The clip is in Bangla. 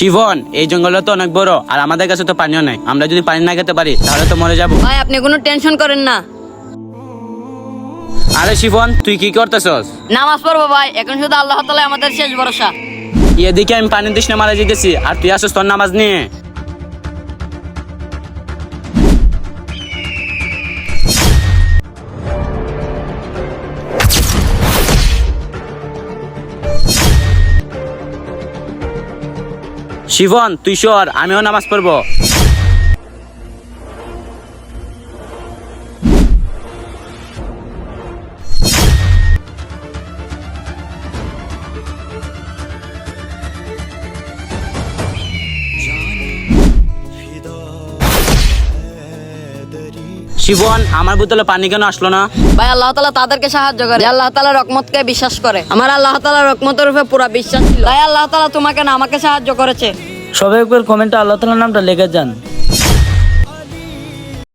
শিবন, এই জঙ্গলটা তো অনেক বড় আর আমাদের কাছে তো পানিও নাই। আমরা যদি পানি না খেতে পারি তাহলে তো মরে যাবো। ভাই আপনি কোনো টেনশন করেন না। আরে শিবন, তুই কি করতেছস? নামাজ পড়বো ভাই, এখন শুধু আল্লাহ তাআলাই আমাদের শেষ ভরসা। এদিকে আমি পানি তৃষ্ণা মারা যেতেছি আর তুই আসছ তোর নামাজ নিয়ে। শিবন, তুই সর, আমিও নামাজ পড়বো। শিবন, আমার বোতলে পানি কেন আসলো না? ভাই আল্লাহ তাআলা তাদেরকে সাহায্য করে, যে আল্লাহ তাআলার রহমতকে বিশ্বাস করে। আমার আল্লাহ তাআলার রহমতের উপরে পুরো বিশ্বাস ছিল, তাই আল্লাহ তাআলা তোমাকে না আমাকে সাহায্য করেছে। সবাই একবার কমেন্টে আল্লাহ তাআলার নামটা লিখে যান।